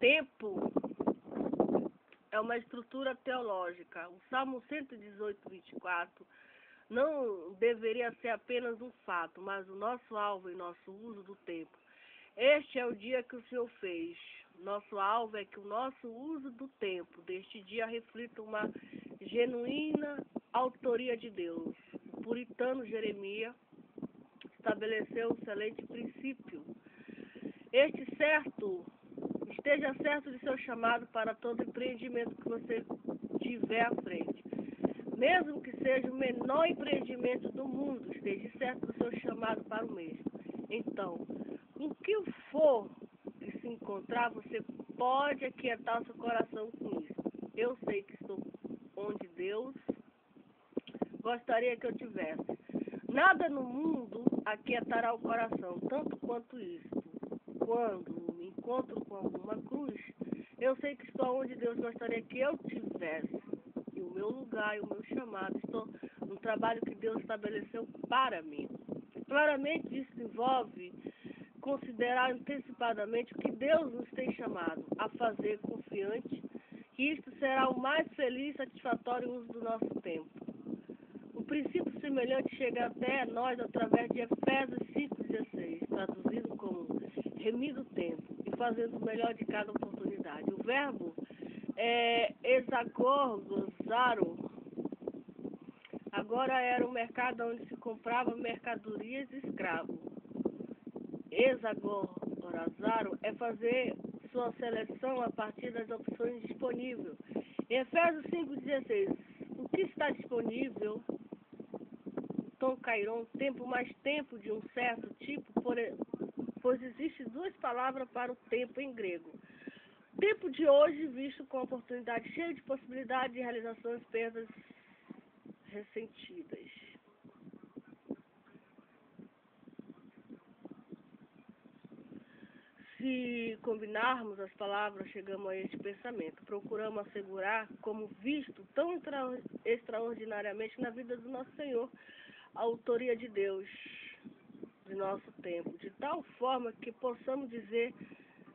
tempo é uma estrutura teológica. O Salmo 118, 24 não deveria ser apenas um fato, mas o nosso alvo e nosso uso do tempo. Este é o dia que o Senhor fez. Nosso alvo é que o nosso uso do tempo deste dia reflita uma genuína autoria de Deus. O puritano Jeremias estabeleceu um excelente princípio. Esteja certo de seu chamado para todo empreendimento que você tiver à frente. Mesmo que seja o menor empreendimento do mundo, esteja certo do seu chamado para o mesmo. Então, com o que for que se encontrar, você pode aquietar seu coração com isso. Eu sei que estou onde Deus gostaria que eu tivesse. Nada no mundo aquietará o coração, tanto quanto isso. Quando me encontro com alguma cruz, eu sei que estou onde Deus gostaria que eu tivesse. E o meu lugar e o meu chamado, estou no trabalho que Deus estabeleceu para mim. Claramente isso envolve considerar antecipadamente o que Deus nos tem chamado a fazer, confiante que isto será o mais feliz e satisfatório uso do nosso tempo. O princípio semelhante chega até nós através de Efésios 5,16, traduzido como remir o tempo e fazendo o melhor de cada oportunidade. O verbo é exagorgozaro. Agora era um mercado onde se comprava mercadorias e escravos. Exagorazaro é fazer sua seleção a partir das opções disponíveis. Em Efésios 5,16, o que está disponível? Tom Cairon, tempo mais tempo de um certo tipo, pois existem duas palavras para o tempo em grego. Tempo de hoje visto com oportunidade cheia de possibilidades de realizações, perdas ressentidas. Se combinarmos as palavras, chegamos a este pensamento. Procuramos assegurar como visto tão extraordinariamente na vida do nosso Senhor a autoria de Deus de nosso tempo, de tal forma que possamos dizer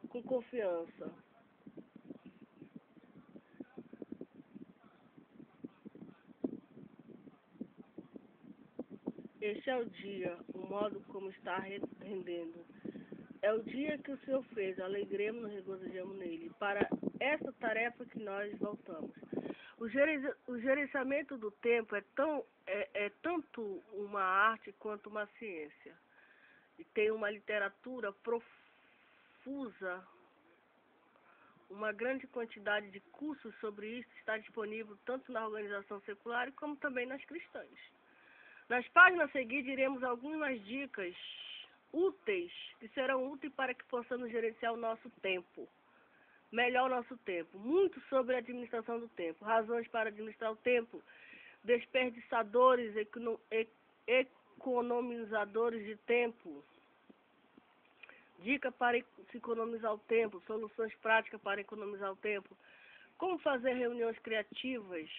com confiança: este é o dia, o modo como está rendendo. É o dia que o Senhor fez, alegremos-nos, regozijamos nele. Para essa tarefa que nós voltamos. O gerenciamento do tempo é tanto uma arte quanto uma ciência. E tem uma literatura profusa, uma grande quantidade de cursos sobre isso está disponível tanto na organização secular como também nas cristãs. Nas páginas seguintes iremos algumas dicas úteis, que serão úteis para que possamos gerenciar o nosso tempo, melhor o nosso tempo. Muito sobre a administração do tempo, razões para administrar o tempo, desperdiçadores, economizadores de tempo, dica para se economizar o tempo, soluções práticas para economizar o tempo, como fazer reuniões criativas,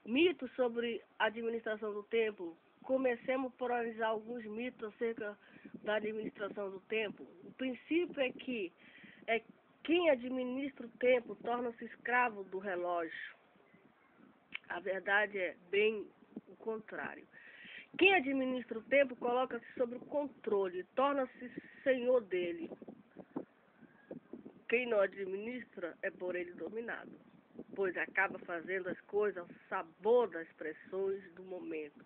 mitos sobre a administração do tempo. Comecemos por analisar alguns mitos acerca da administração do tempo. O princípio é que quem administra o tempo torna-se escravo do relógio. A verdade é bem o contrário. Quem administra o tempo coloca-se sob o controle, torna-se senhor dele. Quem não administra é por ele dominado, pois acaba fazendo as coisas ao sabor das pressões do momento,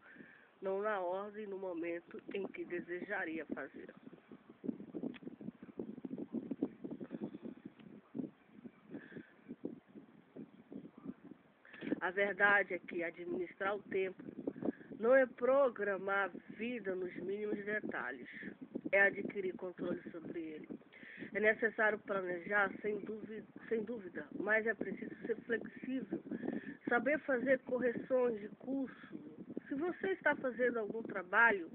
não na ordem no momento em que desejaria fazer. A verdade é que administrar o tempo não é programar a vida nos mínimos detalhes, é adquirir controle sobre ele. É necessário planejar, sem dúvida, mas é preciso ser flexível, saber fazer correções de curso. Se você está fazendo algum trabalho,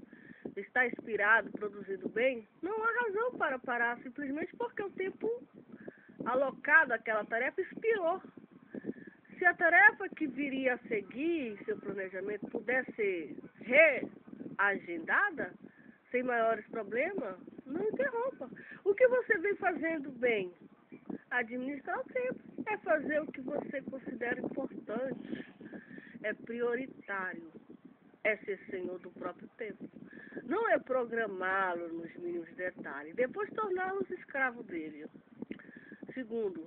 está inspirado, produzindo bem, não há razão para parar simplesmente porque o tempo alocado àquela tarefa expirou. Se a tarefa que viria a seguir seu planejamento pudesse ser reagendada, sem maiores problemas, não interrompa. O que você vem fazendo bem? Administrar o tempo é fazer o que você considera importante, é prioritário, é ser senhor do próprio tempo. Não é programá-lo nos mínimos detalhes, depois torná-los escravo dele. Segundo,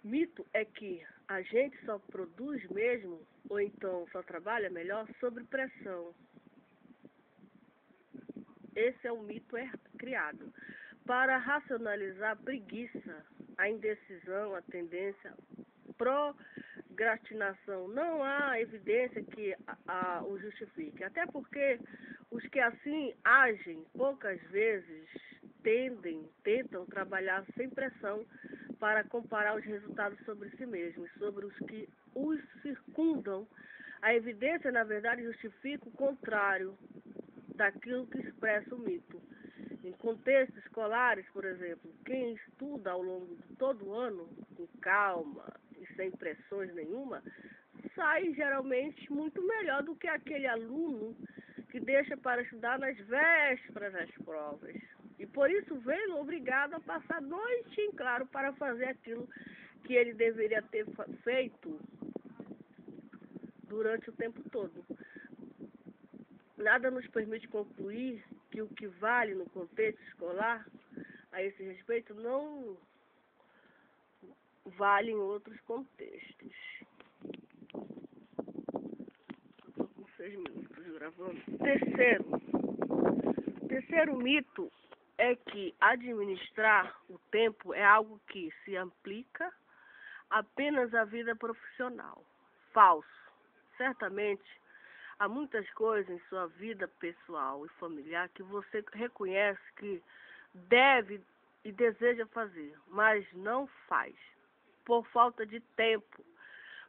mito é que a gente só produz mesmo, ou então só trabalha melhor, sob pressão. Esse é um mito criado para racionalizar a preguiça, a indecisão, a tendência, procrastinação. Não há evidência que o justifique, até porque os que assim agem poucas vezes tentam trabalhar sem pressão para comparar os resultados sobre si mesmos, sobre os que os circundam. A evidência, na verdade, justifica o contrário daquilo que expressa o mito. Em contextos escolares, por exemplo, quem estuda ao longo de todo o ano, com calma e sem pressões nenhuma, sai geralmente muito melhor do que aquele aluno que deixa para estudar nas vésperas das provas. E por isso vem obrigado a passar a noite em claro para fazer aquilo que ele deveria ter feito durante o tempo todo. Nada nos permite concluir que o que vale no contexto escolar, a esse respeito, não vale em outros contextos. Estou com 6 minutos gravando. Terceiro mito é que administrar o tempo é algo que se aplica apenas à vida profissional. Falso. Certamente, há muitas coisas em sua vida pessoal e familiar que você reconhece que deve e deseja fazer, mas não faz, por falta de tempo.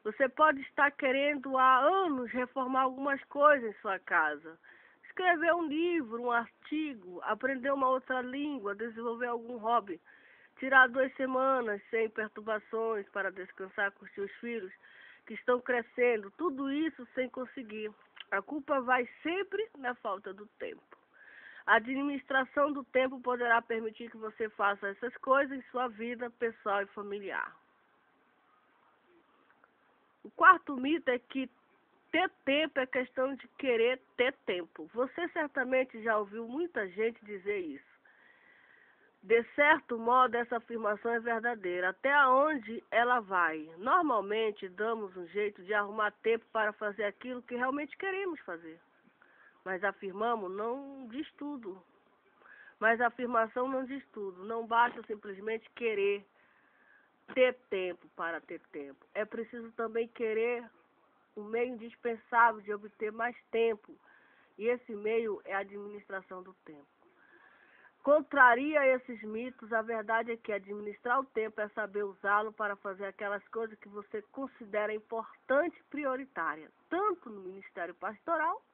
Você pode estar querendo há anos reformar algumas coisas em sua casa, escrever um livro, um artigo, aprender uma outra língua, desenvolver algum hobby, tirar 2 semanas sem perturbações para descansar com seus filhos que estão crescendo, tudo isso sem conseguir. A culpa vai sempre na falta do tempo. A administração do tempo poderá permitir que você faça essas coisas em sua vida pessoal e familiar. O quarto mito é que ter tempo é questão de querer ter tempo. Você certamente já ouviu muita gente dizer isso. De certo modo, essa afirmação é verdadeira. Até onde ela vai? Normalmente, damos um jeito de arrumar tempo para fazer aquilo que realmente queremos fazer. Mas afirmamos não diz tudo. Mas a afirmação não diz tudo. Não basta simplesmente querer ter tempo para ter tempo. É preciso também querer o meio indispensável de obter mais tempo. E esse meio é a administração do tempo. Contraria esses mitos, a verdade é que administrar o tempo é saber usá-lo para fazer aquelas coisas que você considera importante e prioritária, tanto no ministério pastoral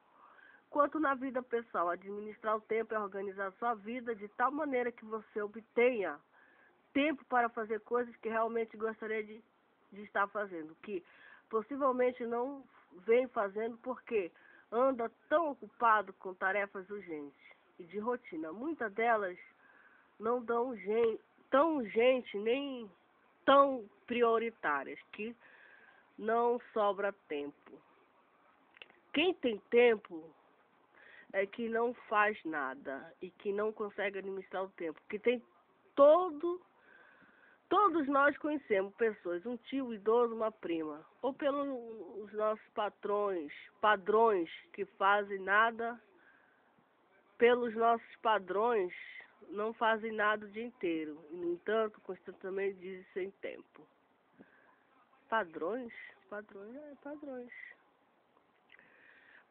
quanto na vida pessoal. Administrar o tempo é organizar sua vida de tal maneira que você obtenha tempo para fazer coisas que realmente gostaria de estar fazendo, que possivelmente não vem fazendo porque anda tão ocupado com tarefas urgentes e de rotina. Muitas delas não dão tão urgente nem tão prioritárias, que não sobra tempo. Quem tem tempo é que não faz nada e que não consegue administrar o tempo. Que tem todos nós conhecemos pessoas, um tio idoso, uma prima, ou pelos nossos padrões que fazem nada. Pelos nossos padrões, não fazem nada o dia inteiro. E, no entanto, constantemente dizem sem tempo. Padrões.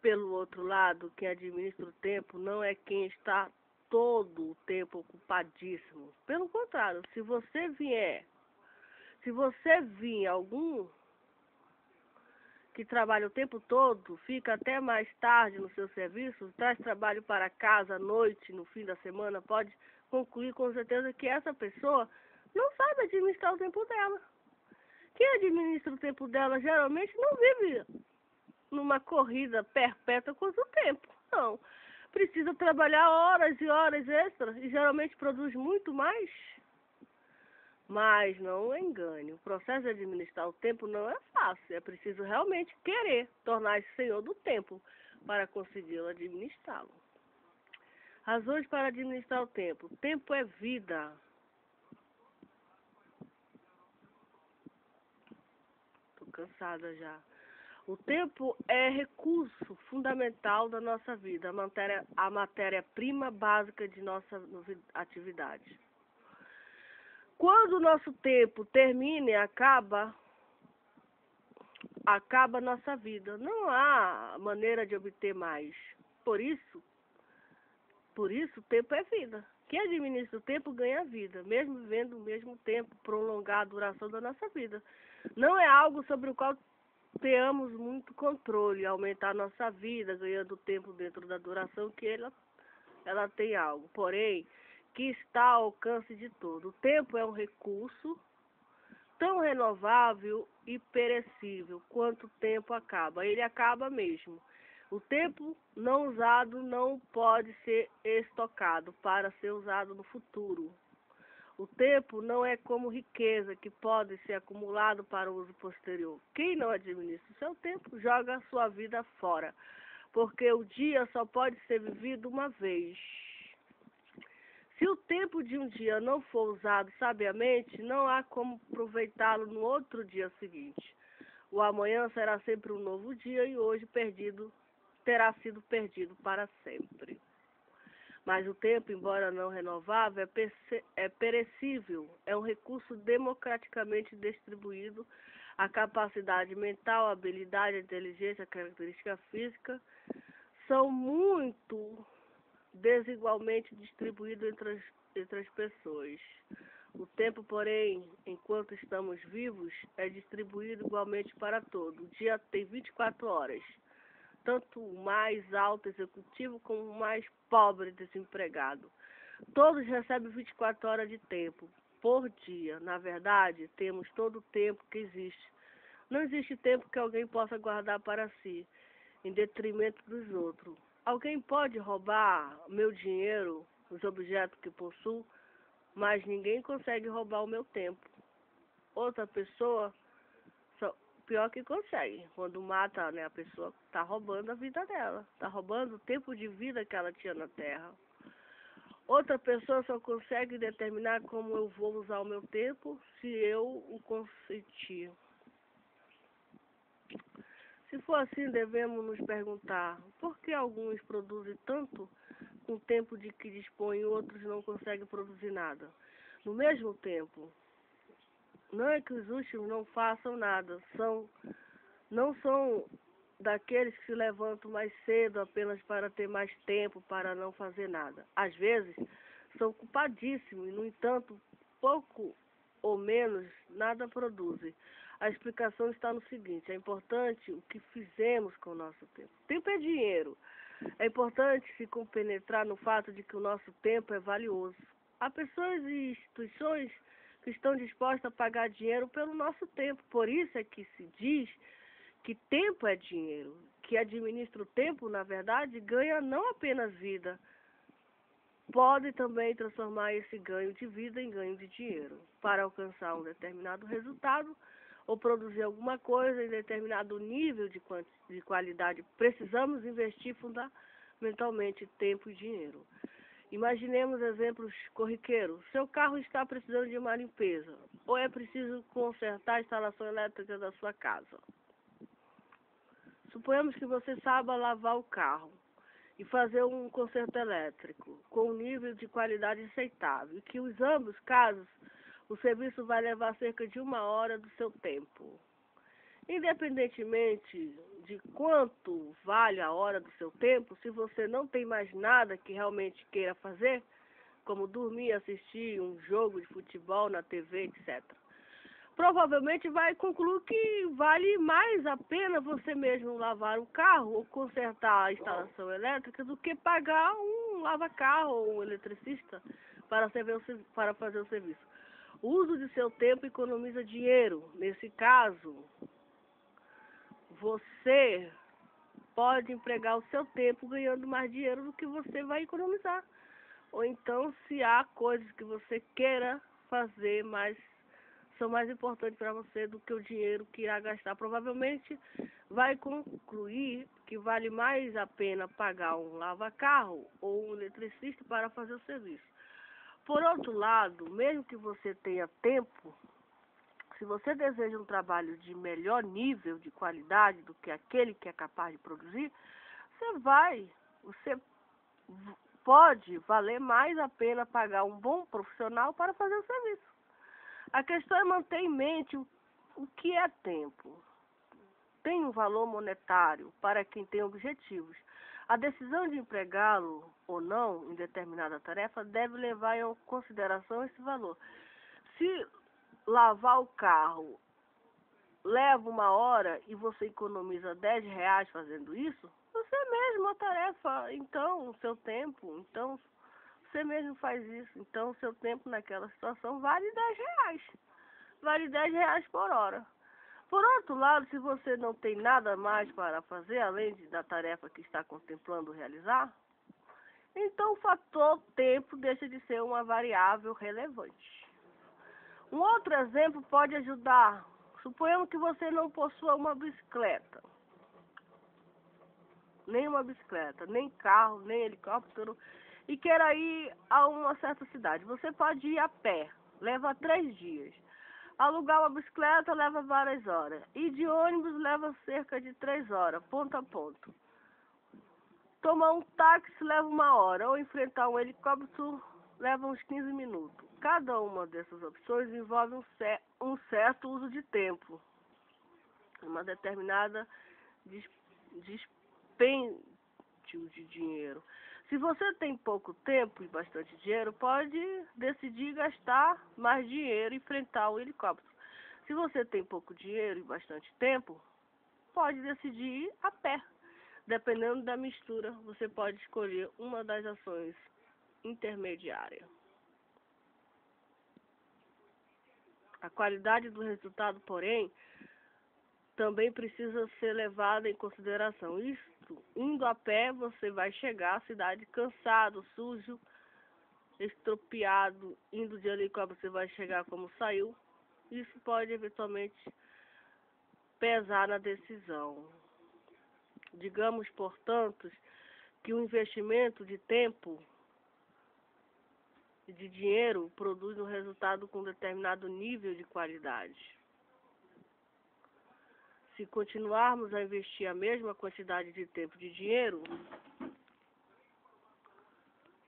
Pelo outro lado, quem administra o tempo não é quem está todo o tempo ocupadíssimo. Pelo contrário, se você vir algum que trabalha o tempo todo, fica até mais tarde no seu serviço, traz trabalho para casa à noite, no fim da semana, pode concluir com certeza que essa pessoa não sabe administrar o tempo dela. Quem administra o tempo dela geralmente não vive numa corrida perpétua contra o tempo. Não. Precisa trabalhar horas e horas extras e geralmente produz muito mais Mas não engane, o processo de administrar o tempo não é fácil. É preciso realmente querer tornar-se senhor do tempo para conseguir administrá-lo. Razões para administrar o tempo. O tempo é vida. Estou cansada já. O tempo é recurso fundamental da nossa vida, a matéria-prima básica de nossa atividade. Quando o nosso tempo termina e acaba a nossa vida. Não há maneira de obter mais. Por isso, o tempo é vida. Quem administra o tempo ganha vida, mesmo vivendo o mesmo tempo, prolongar a duração da nossa vida. Não é algo sobre o qual tenhamos muito controle, aumentar a nossa vida, ganhando tempo dentro da duração que ela tem algo. Porém, que está ao alcance de todo. O tempo é um recurso tão renovável e perecível quanto o tempo acaba. Ele acaba mesmo. O tempo não usado não pode ser estocado para ser usado no futuro. O tempo não é como riqueza que pode ser acumulado para uso posterior. Quem não administra o seu tempo joga a sua vida fora, porque o dia só pode ser vivido uma vez. Se o tempo de um dia não for usado sabiamente, não há como aproveitá-lo no outro dia seguinte. O amanhã será sempre um novo dia e hoje terá sido perdido para sempre. Mas o tempo, embora não renovável, é perecível, é um recurso democraticamente distribuído. A capacidade mental, a habilidade, a inteligência, a característica física são muito desigualmente distribuído entre as pessoas. O tempo, porém, enquanto estamos vivos, é distribuído igualmente para todos. O dia tem 24 horas, tanto o mais alto executivo como o mais pobre desempregado. Todos recebem 24 horas de tempo por dia. Na verdade, temos todo o tempo que existe. Não existe tempo que alguém possa guardar para si, em detrimento dos outros. Alguém pode roubar meu dinheiro, os objetos que possuo, mas ninguém consegue roubar o meu tempo. Outra pessoa, pior que consegue. Quando mata, né, a pessoa está roubando a vida dela, está roubando o tempo de vida que ela tinha na Terra. Outra pessoa só consegue determinar como eu vou usar o meu tempo se eu o consentir. Se for assim, devemos nos perguntar por que alguns produzem tanto com o tempo de que dispõem e outros não conseguem produzir nada no mesmo tempo. Não é que os últimos não façam nada, não são daqueles que se levantam mais cedo apenas para ter mais tempo para não fazer nada. Às vezes, são culpadíssimos e, no entanto, pouco ou menos, nada produzem. A explicação está no seguinte: é importante o que fizemos com o nosso tempo. Tempo é dinheiro. É importante se compenetrar no fato de que o nosso tempo é valioso. Há pessoas e instituições que estão dispostas a pagar dinheiro pelo nosso tempo. Por isso é que se diz que tempo é dinheiro. Que administra o tempo, na verdade, ganha não apenas vida, pode também transformar esse ganho de vida em ganho de dinheiro. Para alcançar um determinado resultado ou produzir alguma coisa em determinado nível de qualidade, precisamos investir fundamentalmente tempo e dinheiro. Imaginemos exemplos corriqueiros. Seu carro está precisando de uma limpeza, ou é preciso consertar a instalação elétrica da sua casa. Suponhamos que você saiba lavar o carro e fazer um conserto elétrico com um nível de qualidade aceitável, e que os ambos casos o serviço vai levar cerca de 1 hora do seu tempo. Independentemente de quanto vale a hora do seu tempo, se você não tem mais nada que realmente queira fazer, como dormir, assistir um jogo de futebol na TV, etc., provavelmente vai concluir que vale mais a pena você mesmo lavar um carro ou consertar a instalação elétrica do que pagar um lava-carro ou um eletricista para fazer o serviço. O uso de seu tempo economiza dinheiro. Nesse caso, você pode empregar o seu tempo ganhando mais dinheiro do que você vai economizar. Ou então, se há coisas que você queira fazer, mas são mais importantes para você do que o dinheiro que irá gastar. Provavelmente vai concluir que vale mais a pena pagar um lava-carro ou um eletricista para fazer o serviço. Por outro lado, mesmo que você tenha tempo, se você deseja um trabalho de melhor nível de qualidade do que aquele que é capaz de produzir, você pode valer mais a pena pagar um bom profissional para fazer o serviço. A questão é manter em mente o que é tempo. Tem um valor monetário para quem tem objetivos. A decisão de empregá-lo ou não em determinada tarefa deve levar em consideração esse valor. Se lavar o carro leva 1 hora e você economiza R$ 10 fazendo isso, você mesmo a tarefa, então, o seu tempo, então, você mesmo faz isso. Então, o seu tempo naquela situação vale R$ 10. Vale R$ 10 por hora. Por outro lado, se você não tem nada mais para fazer, além da tarefa que está contemplando realizar, então o fator tempo deixa de ser uma variável relevante. Um outro exemplo pode ajudar. Suponhamos que você não possua uma bicicleta. Nem carro, nem helicóptero, e queira ir a uma certa cidade. Você pode ir a pé, leva 3 dias. Alugar uma bicicleta leva várias horas. E de ônibus leva cerca de 3 horas, ponto a ponto. Tomar um táxi leva 1 hora, ou enfrentar um helicóptero leva uns 15 minutos. Cada uma dessas opções envolve um certo uso de tempo, uma determinada dispêndio de dinheiro. Se você tem pouco tempo e bastante dinheiro, pode decidir gastar mais dinheiro e enfrentar o helicóptero. Se você tem pouco dinheiro e bastante tempo, pode decidir ir a pé. Dependendo da mistura, você pode escolher uma das ações intermediárias. A qualidade do resultado, porém, também precisa ser levada em consideração. Isto, indo a pé, você vai chegar à cidade cansado, sujo, estropiado. Indo de helicóptero, você vai chegar como saiu. Isso pode eventualmente pesar na decisão. Digamos, portanto, que o investimento de tempo e de dinheiro produz um resultado com determinado nível de qualidade. Se continuarmos a investir a mesma quantidade de tempo e de dinheiro,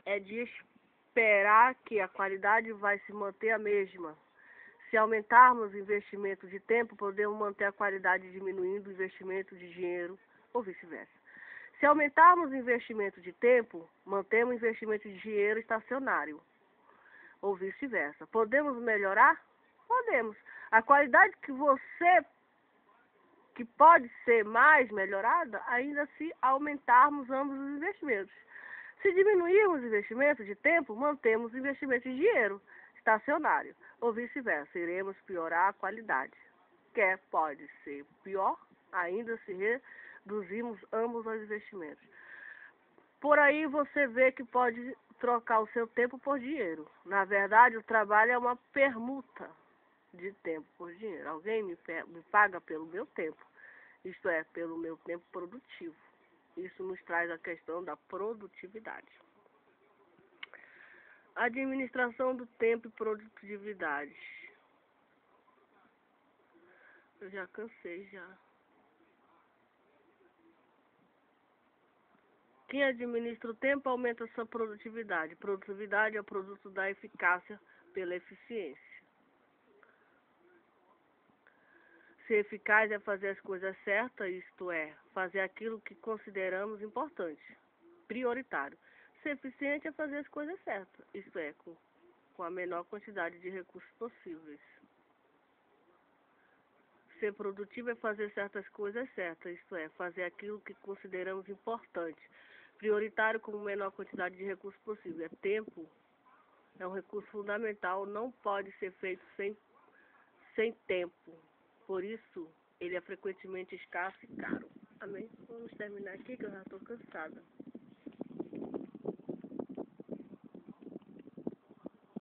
é de esperar que a qualidade vai se manter a mesma. Se aumentarmos o investimento de tempo, podemos manter a qualidade diminuindo o investimento de dinheiro, ou vice-versa. Se aumentarmos o investimento de tempo, mantemos o investimento de dinheiro estacionário, ou vice-versa. Podemos melhorar? Podemos. A qualidade que pode ser mais melhorada, ainda se aumentarmos ambos os investimentos. Se diminuirmos o investimento de tempo, mantemos o investimento de dinheiro estacionário, ou vice-versa. Iremos piorar a qualidade, que pode ser pior, ainda se reduzirmos ambos os investimentos. Por aí você vê que pode trocar o seu tempo por dinheiro. Na verdade, o trabalho é uma permuta de tempo por dinheiro. Alguém me paga pelo meu tempo, isto é, pelo meu tempo produtivo. Isso nos traz a questão da produtividade. Administração do tempo e produtividade. Eu já cansei já. Quem administra o tempo aumenta a sua produtividade. Produtividade é o produto da eficácia pela eficiência. Ser eficaz é fazer as coisas certas, isto é, fazer aquilo que consideramos importante, prioritário. Ser eficiente é fazer as coisas certas, isto é, com a menor quantidade de recursos possíveis. Ser produtivo é fazer certas coisas certas, isto é, fazer aquilo que consideramos importante, prioritário com a menor quantidade de recursos possível. Tempo é um recurso fundamental, não pode ser feito sem tempo. Por isso, ele é frequentemente escasso e caro. Amém? Vamos terminar aqui que eu já estou cansada.